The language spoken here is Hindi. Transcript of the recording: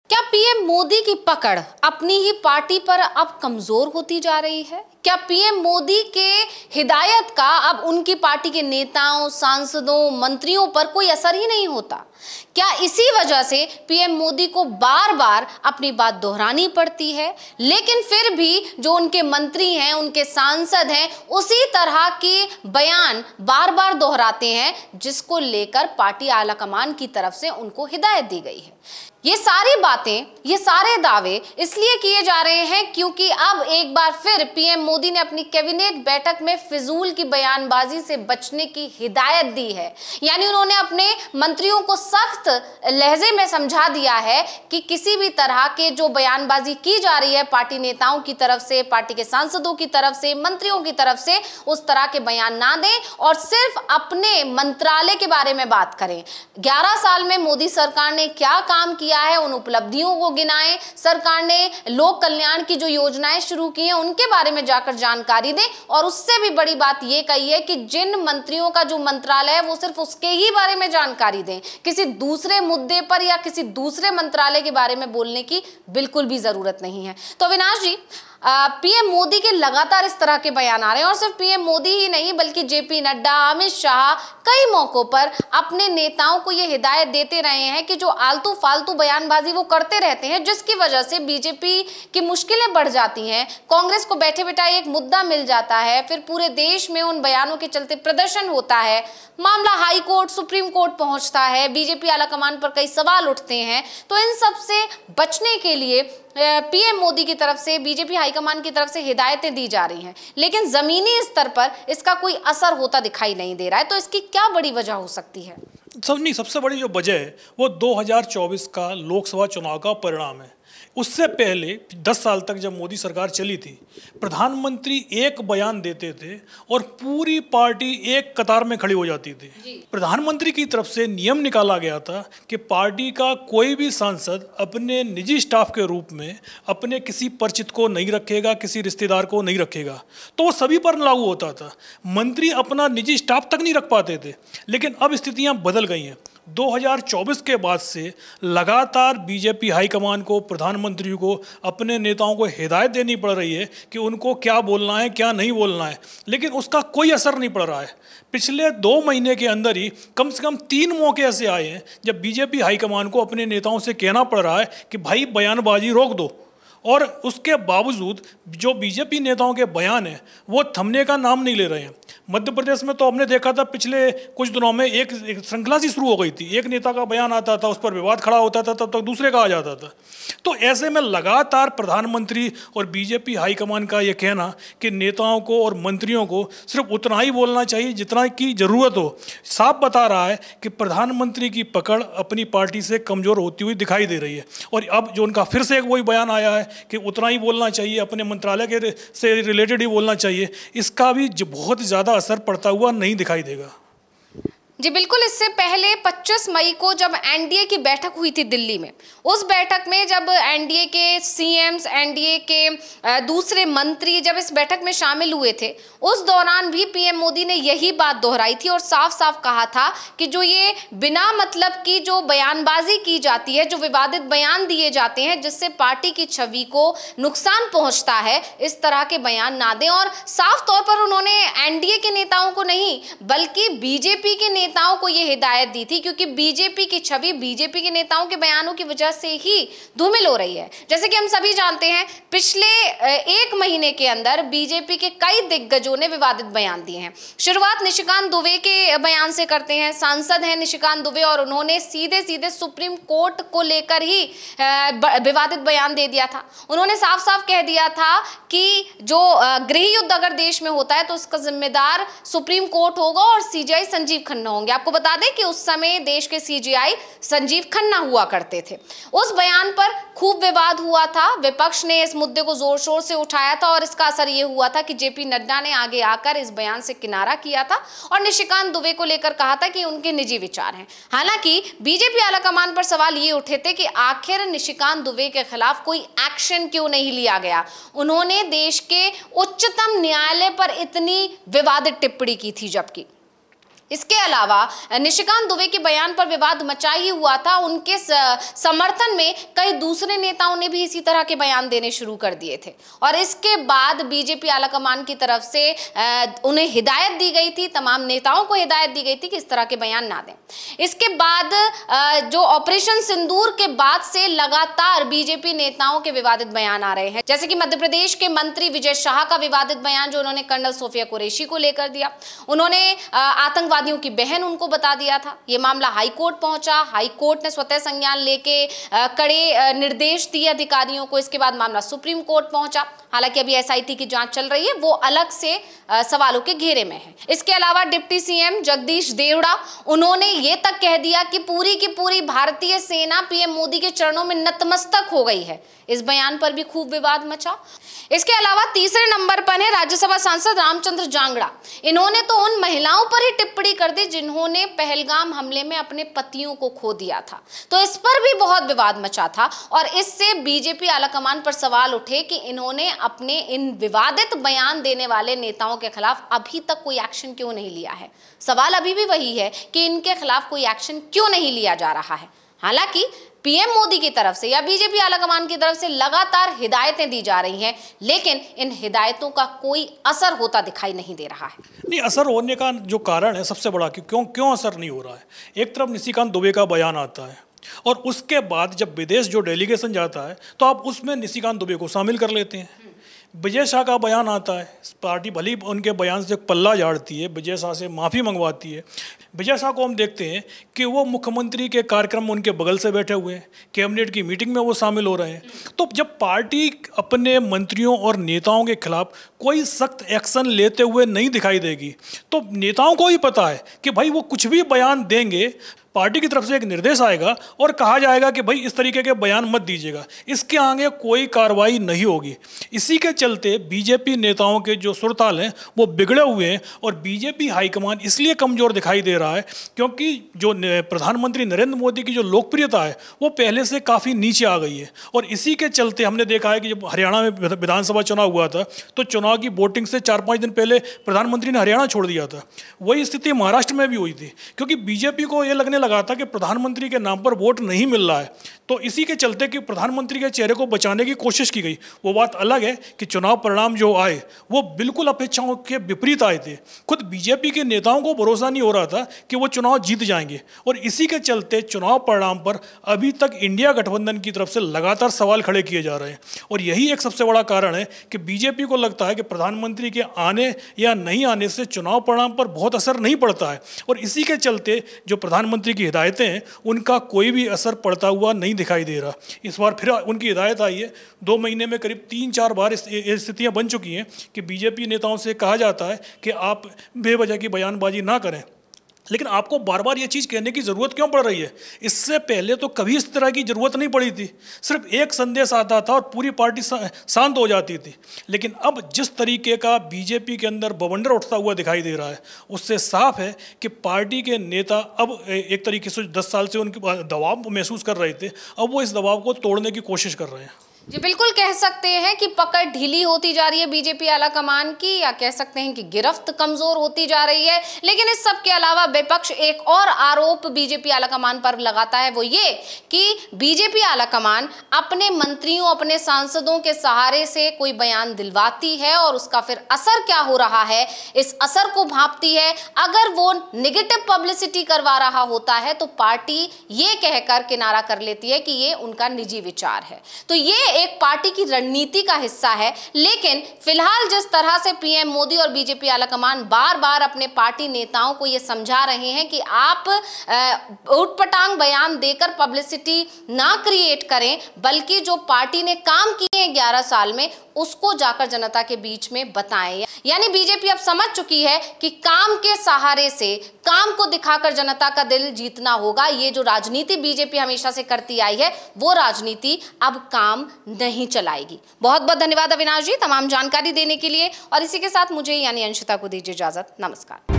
क्या पीएम मोदी की पकड़ अपनी ही पार्टी पर अब कमजोर होती जा रही है? क्या पीएम मोदी के हिदायत का अब उनकी पार्टी के नेताओं, सांसदों, मंत्रियों पर कोई असर ही नहीं होता? क्या इसी वजह से पीएम मोदी को बार बार अपनी बात दोहरानी पड़ती है, लेकिन फिर भी जो उनके मंत्री हैं, उनके सांसद हैं, उसी तरह के बयान बार बार दोहराते हैं, जिसको लेकर पार्टी आलाकमान की तरफ से उनको हिदायत दी गई है? ये सारी बातें, ये सारे दावे इसलिए किए जा रहे हैं क्योंकि अब एक बार फिर पीएम मोदी ने अपनी कैबिनेट बैठक में फिजूल की बयानबाजी से बचने की हिदायत दी है। यानी उन्होंने अपने मंत्रियों को सख्त लहजे में समझा दिया है कि किसी भी तरह के जो बयानबाजी की जा रही है पार्टी नेताओं की तरफ से, पार्टी के सांसदों की तरफ से, मंत्रियों की तरफ से, उस तरह के बयान ना दें और सिर्फ अपने मंत्रालय के बारे में बात करें। 11 साल में मोदी सरकार ने क्या काम किया है, उन उपलब्धियों को गिनाएं। सरकार ने लोक कल्याण की जो योजनाएं शुरू की हैं उनके बारे में जाकर जानकारी दें और उससे भी बड़ी बात यह कही है कि जिन मंत्रियों का जो मंत्रालय है वो सिर्फ उसके ही बारे में जानकारी दें। किसी दूसरे मुद्दे पर या किसी दूसरे मंत्रालय के बारे में बोलने की बिल्कुल भी जरूरत नहीं है। तो अविनाश जी, पीएम मोदी के लगातार इस तरह के बयान आ रहे हैं और सिर्फ पीएम मोदी ही नहीं बल्कि जेपी नड्डा, अमित शाह कई मौकों पर अपने नेताओं को ये हिदायत देते रहे हैं कि जो आलतू फालतू बयानबाजी वो करते रहते हैं, जिसकी वजह से बीजेपी की मुश्किलें बढ़ जाती हैं, कांग्रेस को बैठे बिठाए एक मुद्दा मिल जाता है, फिर पूरे देश में उन बयानों के चलते प्रदर्शन होता है, मामला हाई कोर्ट, सुप्रीम कोर्ट पहुंचता है, बीजेपी आलाकमान पर कई सवाल उठते हैं। तो इन सब से बचने के लिए पीएम मोदी की तरफ से, बीजेपी हाईकमान की तरफ से हिदायतें दी जा रही हैं, लेकिन जमीनी स्तर पर इसका कोई असर होता दिखाई नहीं दे रहा है। तो इसकी क्या बड़ी वजह हो सकती है? सबसे बड़ी जो वजह है वो 2024 का लोकसभा चुनाव का परिणाम है। उससे पहले 10 साल तक जब मोदी सरकार चली थी, प्रधानमंत्री एक बयान देते थे और पूरी पार्टी एक कतार में खड़ी हो जाती थी। प्रधानमंत्री की तरफ से नियम निकाला गया था कि पार्टी का कोई भी सांसद अपने निजी स्टाफ के रूप में अपने किसी परिचित को नहीं रखेगा, किसी रिश्तेदार को नहीं रखेगा। तो वो सभी पर लागू होता था। मंत्री अपना निजी स्टाफ तक नहीं रख पाते थे। लेकिन अब स्थितियां बदल गई हैं। 2024 के बाद से लगातार बीजेपी हाईकमान को, प्रधानमंत्री को, अपने नेताओं को हिदायत देनी पड़ रही है कि उनको क्या बोलना है, क्या नहीं बोलना है, लेकिन उसका कोई असर नहीं पड़ रहा है। पिछले 2 महीने के अंदर ही कम से कम 3 मौके ऐसे आए हैं जब बीजेपी हाईकमान को अपने नेताओं से कहना पड़ रहा है कि भाई बयानबाजी रोक दो, और उसके बावजूद जो बीजेपी नेताओं के बयान हैं वो थमने का नाम नहीं ले रहे हैं। मध्य प्रदेश में तो हमने देखा था पिछले कुछ दिनों में एक श्रृंखला सी शुरू हो गई थी। एक नेता का बयान आता था, उस पर विवाद खड़ा होता था, तब तक दूसरे का आ जाता था। तो ऐसे में लगातार प्रधानमंत्री और बीजेपी हाईकमान का ये कहना कि नेताओं को और मंत्रियों को सिर्फ उतना ही बोलना चाहिए जितना की ज़रूरत हो, साफ बता रहा है कि प्रधानमंत्री की पकड़ अपनी पार्टी से कमज़ोर होती हुई दिखाई दे रही है। और अब जो उनका फिर से एक वही बयान आया है कि उतना ही बोलना चाहिए, अपने मंत्रालय के से रिलेटेड ही बोलना चाहिए, इसका भी बहुत ज़्यादा असर पड़ता हुआ नहीं दिखाई देगा। जी बिल्कुल। इससे पहले 25 मई को जब एनडीए की बैठक हुई थी दिल्ली में, उस बैठक में जब एनडीए के सीएम्स, एनडीए के दूसरे मंत्री जब इस बैठक में शामिल हुए थे, उस दौरान भी पीएम मोदी ने यही बात दोहराई थी और साफ साफ कहा था कि जो ये बिना मतलब की जो बयानबाजी की जाती है, जो विवादित बयान दिए जाते हैं जिससे पार्टी की छवि को नुकसान पहुंचता है, इस तरह के बयान ना दें। और साफ तौर पर उन्होंने एनडीए के नेताओं को नहीं बल्कि बीजेपी के नेताओं को यह हिदायत दी थी, क्योंकि बीजेपी की छवि बीजेपी के नेताओं के बयानों की वजह से ही धूमिल हो रही है। जैसे कि हम सभी जानते हैं, पिछले 1 महीने के अंदर बीजेपी के कई दिग्गजों ने विवादित बयान दिए हैं। शुरुआत निशिकांत दुबे के बयान से करते हैं। सांसद हैं निशिकांत दुबे और उन्होंने सीधे सीधे सुप्रीम कोर्ट को लेकर ही विवादित बयान दे दिया था। उन्होंने साफ साफ कह दिया था कि जो गृह युद्ध अगर देश में होता है तो उसका जिम्मेदार सुप्रीम कोर्ट होगा और सीजीआई संजीव खन्ना होंगे। आपको बता दें कि उस समय देश के सीजीआई संजीव खन्ना हुआ करते थे। उस बयान पर खूब विवाद हुआ था, विपक्ष ने इस मुद्दे को जोर शोर से उठाया था और इसका असर यह हुआ था कि जेपी नड्डा ने आगे आकर इस बयान से किनारा किया था और निशिकांत दुबे को लेकर कहा था कि उनके निजी विचार हैं। हालांकि बीजेपी आलाकमान पर सवाल ये उठे थे कि आखिर निशिकांत दुबे के खिलाफ कोई एक्शन क्यों नहीं लिया गया। उन्होंने देश के उच्चतम न्यायालय पर इतनी विवादित टिप्पणी की थी, जबकि इसके अलावा निशिकांत दुबे के बयान पर विवाद मचा ही हुआ था। उनके समर्थन में कई दूसरे नेताओं ने भी इसी तरह के बयान देने शुरू कर दिए थे और इसके बाद बीजेपी आलाकमान की तरफ से उन्हें हिदायत दी गई थी, तमाम नेताओं को हिदायत दी गई थी कि इस तरह के बयान ना दें। इसके बाद जो ऑपरेशन सिंदूर के बाद से लगातार बीजेपी नेताओं के विवादित बयान आ रहे हैं, जैसे कि मध्य प्रदेश के मंत्री विजय शाह का विवादित बयान जो उन्होंने कर्नल सोफिया कुरैशी को लेकर दिया। उन्होंने आतंकवादियों की बहन उनको बता दिया था। यह मामला हाईकोर्ट पहुंचा, हाईकोर्ट ने स्वतः संज्ञान लेके कड़े निर्देश दिए अधिकारियों को। इसके बाद मामला सुप्रीम कोर्ट पहुंचा। हालांकि अभी एसआईटी की जांच चल रही है, वो अलग से सवालों के घेरे में है। इसके अलावा डिप्टी सीएम जगदीश देवड़ा, उन्होंने ये तक कह दिया कि पूरी की पूरी भारतीय सेना पीएम मोदी के चरणों में नतमस्तक हो गई है। इस बयान पर भी खूब विवाद मचा। इसके अलावा तीसरे नंबर पर है राज्यसभा सांसद रामचंद्र जांगड़ा। इन्होंने तो उन महिलाओं पर ही टिप्पणी कर दी जिन्होंने पहलगाम हमले में अपने पतियों को खो दिया था, तो इस पर भी बहुत विवाद मचा था और इससे बीजेपी आलाकमान पर सवाल उठे कि इन्होंने अपने इन विवादित बयान देने वाले नेताओं के खिलाफ अभी तक कोई एक्शन क्यों नहीं लिया है। सवाल अभी भी वही है कि इनके खिलाफ कोई एक्शन क्यों नहीं लिया जा रहा है। हालांकि पीएम मोदी की तरफ से या बीजेपी आलाकमान की तरफ से लगातार हिदायतें दी जा रही हैं, लेकिन इन हिदायतों का कोई असर होता दिखाई नहीं दे रहा है। नहीं, असर होने का जो कारण है सबसे बड़ा कि क्यों असर नहीं हो रहा है। एक तरफ निशिकांत दुबे का बयान आता है और उसके बाद जब विदेश जो डेलीगेशन जाता है तो आप उसमें निशिकांत दुबे को शामिल कर लेते हैं। विजय शाह का बयान आता है, पार्टी भली उनके बयान से पल्ला झाड़ती है, विजय शाह से माफ़ी मंगवाती है। विजय शाह को हम देखते हैं कि वो मुख्यमंत्री के कार्यक्रम में उनके बगल से बैठे हुए हैं, कैबिनेट की मीटिंग में वो शामिल हो रहे हैं। तो जब पार्टी अपने मंत्रियों और नेताओं के खिलाफ कोई सख्त एक्शन लेते हुए नहीं दिखाई देगी तो नेताओं को ही पता है कि भाई वो कुछ भी बयान देंगे, पार्टी की तरफ से एक निर्देश आएगा और कहा जाएगा कि भाई इस तरीके के बयान मत दीजिएगा, इसके आगे कोई कार्रवाई नहीं होगी। इसी के चलते बीजेपी नेताओं के जो सुरताल हैं वो बिगड़े हुए हैं और बीजेपी हाईकमान इसलिए कमज़ोर दिखाई दे रहा है क्योंकि जो प्रधानमंत्री नरेंद्र मोदी की जो लोकप्रियता है वो पहले से काफ़ी नीचे आ गई है। और इसी के चलते हमने देखा है कि जब हरियाणा में विधानसभा चुनाव हुआ था तो चुनाव की वोटिंग से 4-5 दिन पहले प्रधानमंत्री ने हरियाणा छोड़ दिया था। वही स्थिति महाराष्ट्र में भी हुई थी क्योंकि बीजेपी को ये लगने लगा था कि प्रधानमंत्री के नाम पर वोट नहीं मिल रहा है, तो इसी के चलते कि प्रधानमंत्री के चेहरे को बचाने की कोशिश की गई। वो बात अलग है कि चुनाव परिणाम जो आए वो बिल्कुल अपेक्षाओं के विपरीत आए थे। खुद बीजेपी के नेताओं को भरोसा नहीं हो रहा था कि वो चुनाव जीत जाएंगे और इसी के चलते चुनाव परिणाम पर अभी तक इंडिया गठबंधन की तरफ से लगातार सवाल खड़े किए जा रहे हैं। और यही एक सबसे बड़ा कारण है कि बीजेपी को लगता है कि प्रधानमंत्री के आने या नहीं आने से चुनाव परिणाम पर बहुत असर नहीं पड़ता है और इसी के चलते जो प्रधानमंत्री की हिदायतें हैं उनका कोई भी असर पड़ता हुआ नहीं दिखाई दे रहा। इस बार फिर उनकी हिदायत आई है। 2 महीने में करीब 3-4 बार स्थितियां बन चुकी हैं कि बीजेपी नेताओं से कहा जाता है कि आप बेवजह की बयानबाजी ना करें, लेकिन आपको बार बार ये चीज़ कहने की ज़रूरत क्यों पड़ रही है? इससे पहले तो कभी इस तरह की ज़रूरत नहीं पड़ी थी। सिर्फ एक संदेश आता था और पूरी पार्टी शांत हो जाती थी। लेकिन अब जिस तरीके का बीजेपी के अंदर बवंडर उठता हुआ दिखाई दे रहा है उससे साफ है कि पार्टी के नेता अब एक तरीके से 10 साल से उनके दबाव महसूस कर रहे थे, अब वो इस दबाव को तोड़ने की कोशिश कर रहे हैं। जी बिल्कुल, कह सकते हैं कि पकड़ ढीली होती जा रही है बीजेपी आलाकमान की, या कह सकते हैं कि गिरफ्त कमजोर होती जा रही है। लेकिन इस सब के अलावा विपक्ष एक और आरोप बीजेपी आलाकमान पर लगाता है, वो ये कि बीजेपी आलाकमान अपने मंत्रियों, अपने सांसदों के सहारे से कोई बयान दिलवाती है और उसका फिर असर क्या हो रहा है इस असर को भांपती है। अगर वो निगेटिव पब्लिसिटी करवा रहा होता है तो पार्टी ये कहकर किनारा कर लेती है कि ये उनका निजी विचार है। तो ये एक पार्टी की रणनीति का हिस्सा है। लेकिन फिलहाल जिस तरह से पीएम मोदी और बीजेपी आलाकमान बार बार अपने पार्टी नेताओं को यह समझा रहे हैं कि आप उटपटांग बयान देकर पब्लिसिटी ना क्रिएट करें, बल्कि जो पार्टी ने काम किए हैं 11 साल में उसको जाकर जनता के बीच में बताएं। यानी बीजेपी अब समझ चुकी है कि काम के सहारे से, काम को दिखाकर जनता का दिल जीतना होगा। ये जो राजनीति बीजेपी हमेशा से करती आई है वो राजनीति अब काम नहीं चलाएगी। बहुत बहुत धन्यवाद अविनाश जी तमाम जानकारी देने के लिए, और इसी के साथ मुझे यानी अंशिता को दीजिए इजाजत। नमस्कार।